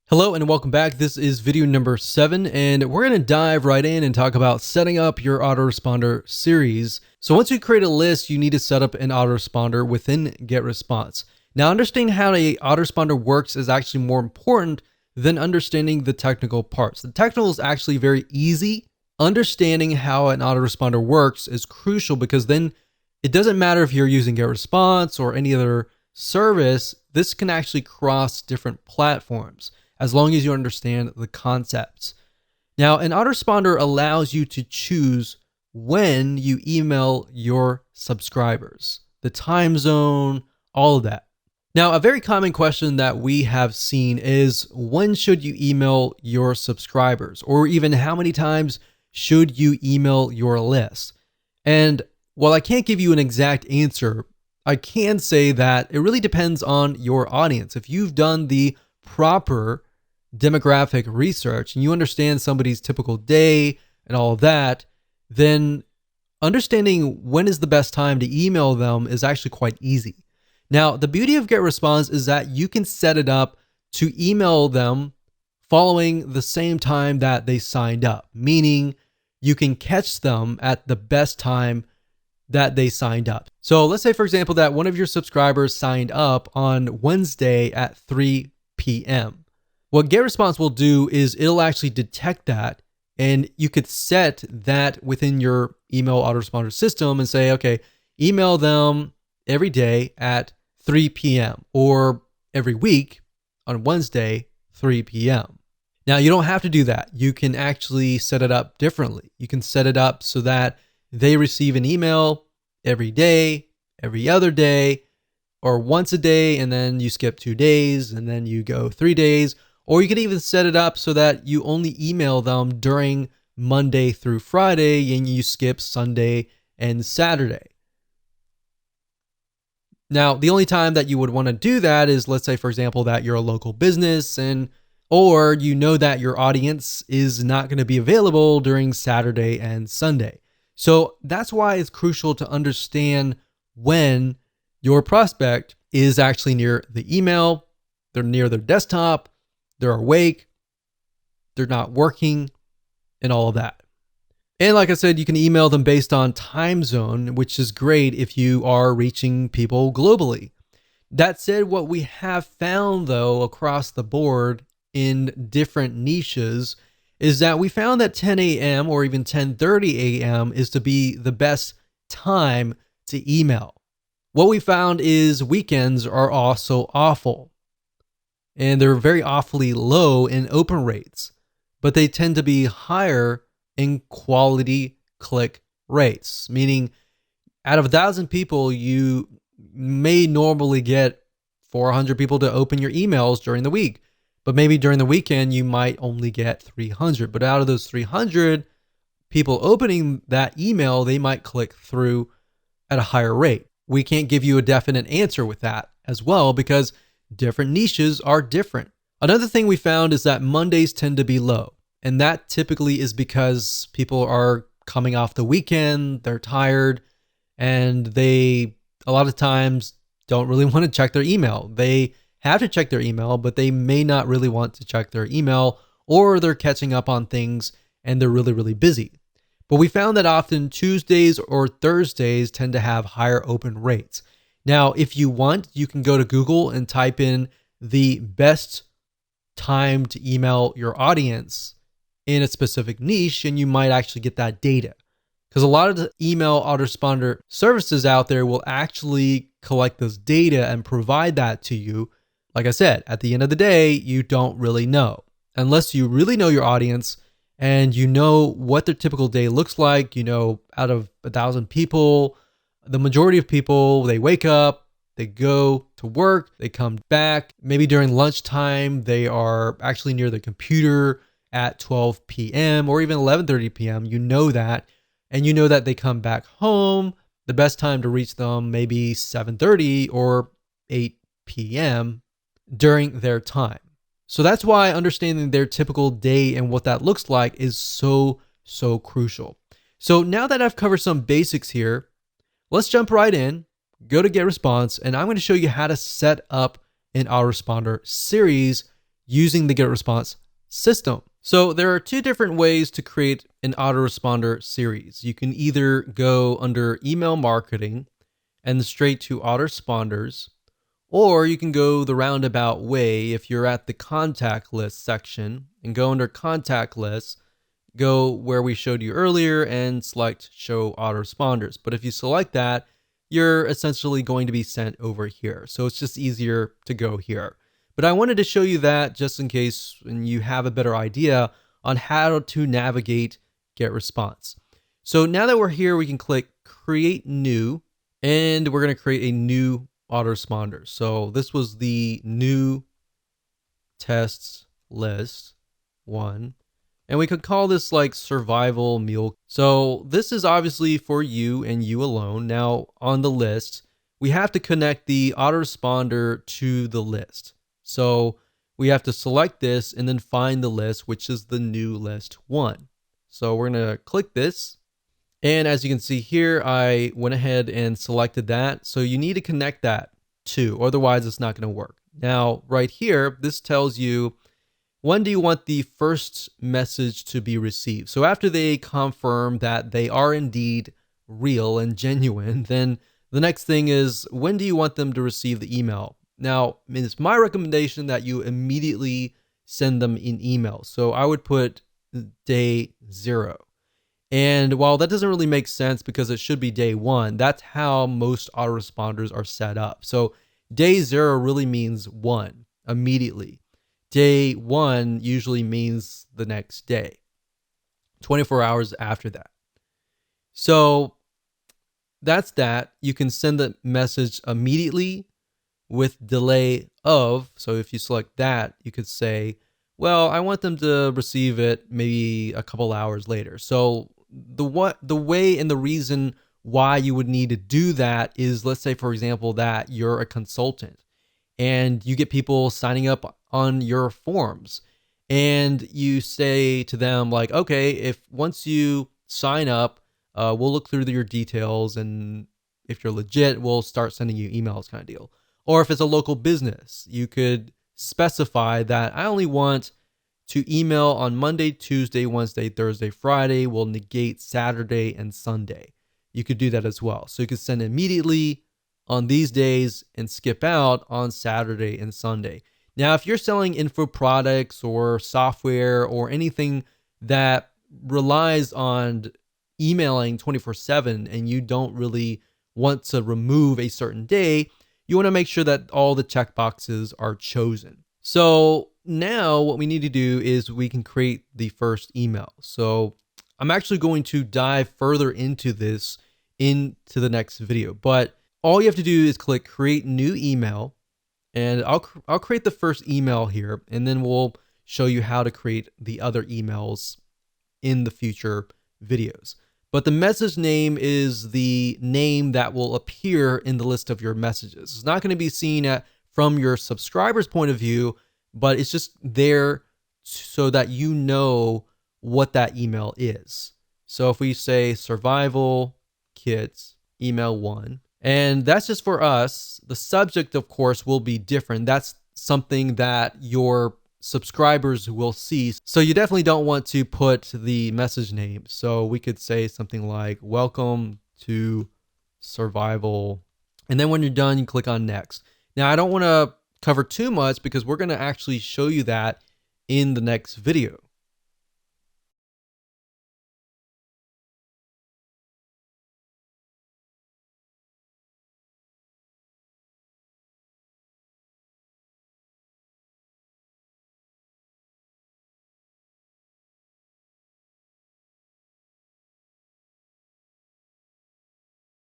Hello and welcome back. This is video number 7 and we're going to dive right in and talk about setting up your autoresponder series. So once you create a list, you need to set up an autoresponder within GetResponse. Now understanding how an autoresponder works is actually more important than understanding the technical parts. The technical is actually very easy. Understanding how an autoresponder works is crucial because then it doesn't matter if you're using GetResponse or any other service, this can actually cross different platforms, as long as you understand the concepts. Now, an autoresponder allows you to choose when you email your subscribers, the time zone, all of that. Now, a very common question that we have seen is when should you email your subscribers, or even how many times should you email your list? And while I can't give you an exact answer, I can say that it really depends on your audience. If you've done the proper demographic research and you understand somebody's typical day and all of that, then understanding when is the best time to email them is actually quite easy. Now, the beauty of GetResponse is that you can set it up to email them following the same time that they signed up, meaning you can catch them at the best time that they signed up. So let's say, for example, that one of your subscribers signed up on Wednesday at 3 p.m. What GetResponse will do is it'll actually detect that, and you could set that within your email autoresponder system and say, okay, email them every day at 3 p.m. or every week on Wednesday, 3 p.m. Now, you don't have to do that. You can actually set it up differently. You can set it up so that they receive an email every day, every other day, or once a day, and then you skip 2 days, and then you go 3 days. Or you could even set it up so that you only email them during Monday through Friday and you skip Sunday and Saturday. Now, the only time that you would want to do that is, let's say, for example, that you're a local business or you know that your audience is not going to be available during Saturday and Sunday. So that's why it's crucial to understand when your prospect is actually near the email, they're near their desktop, they're awake, they're not working, and all of that. And like I said, you can email them based on time zone, which is great if you are reaching people globally. That said, what we have found though across the board in different niches is that we found that 10 a.m. or even 10:30 a.m. is to be the best time to email. What we found is weekends are also awful. And they're very awfully low in open rates, but they tend to be higher in quality click rates, meaning out of 1,000 people, you may normally get 400 people to open your emails during the week, but maybe during the weekend, you might only get 300. But out of those 300 people opening that email, they might click through at a higher rate. We can't give you a definite answer with that as well because different niches are different. Another thing we found is that Mondays tend to be low, and that typically is because people are coming off the weekend, they're tired, and they a lot of times don't really want to check their email. They have to check their email, but they may not really want to check their email, or they're catching up on things and they're really, really busy. But we found that often Tuesdays or Thursdays tend to have higher open rates. Now, if you want, you can go to Google and type in the best time to email your audience in a specific niche, and you might actually get that data. Because a lot of the email autoresponder services out there will actually collect this data and provide that to you. Like I said, at the end of the day, you don't really know. Unless you really know your audience and you know what their typical day looks like, out of 1,000 people, the majority of people, they wake up, they go to work, they come back. Maybe during lunchtime, they are actually near the computer at 12 p.m. or even 11:30 p.m. You know that. And you know that they come back home. The best time to reach them maybe 7:30 or 8 p.m. during their time. So that's why understanding their typical day and what that looks like is so crucial. So now that I've covered some basics here, let's jump right in, go to GetResponse, and I'm going to show you how to set up an autoresponder series using the GetResponse system. So there are two different ways to create an autoresponder series. You can either go under email marketing and straight to autoresponders, or you can go the roundabout way if you're at the contact list section and go under contact lists, go where we showed you earlier and select show autoresponders. But if you select that, you're essentially going to be sent over here. So it's just easier to go here. But I wanted to show you that just in case you have a better idea on how to navigate GetResponse. So now that we're here, we can click Create New, and we're going to create a new autoresponder. So this was the new tests list 1. And we could call this like survival meal. So this is obviously for you and you alone. Now on the list, we have to connect the autoresponder to the list. So we have to select this and then find the list, which is the new list 1. So we're going to click this. And as you can see here, I went ahead and selected that. So you need to connect that too, otherwise it's not going to work. Now right here, this tells you when do you want the first message to be received. So after they confirm that they are indeed real and genuine, then the next thing is when do you want them to receive the email? Now, it's my recommendation that you immediately send them an email. So I would put day 0. And while that doesn't really make sense because it should be day 1, that's how most autoresponders are set up. So day 0 really means 1, immediately. Day 1 usually means the next day, 24 hours after that. So that's that. You can send the message immediately with delay of. So if you select that, you could say, well, I want them to receive it maybe a couple hours later. So the way and the reason why you would need to do that is, let's say, for example, that you're a consultant and you get people signing up on your forms and you say to them like, okay, if once you sign up, we'll look through your details, and if you're legit, we'll start sending you emails, kind of deal. Or if it's a local business, you could specify that I only want to email on Monday, Tuesday, Wednesday, Thursday, Friday. We'll negate Saturday and Sunday. You could do that as well. So you could send immediately on these days and skip out on Saturday and Sunday. Now, if you're selling info products or software or anything that relies on emailing 24/7 and you don't really want to remove a certain day, you want to make sure that all the checkboxes are chosen. So now what we need to do is we can create the first email. So I'm actually going to dive further into this into the next video, but all you have to do is click create new email, and I'll create the first email here, and then we'll show you how to create the other emails in the future videos. But the message name is the name that will appear in the list of your messages. It's not going to be seen from your subscriber's point of view, but it's just there so that you know what that email is. So if we say survival kits email 1, and that's just for us, the subject, of course, will be different. That's something that your subscribers will see. So you definitely don't want to put the message name. So we could say something like welcome to survival. And then when you're done, you click on next. Now I don't want to cover too much because we're going to actually show you that in the next video.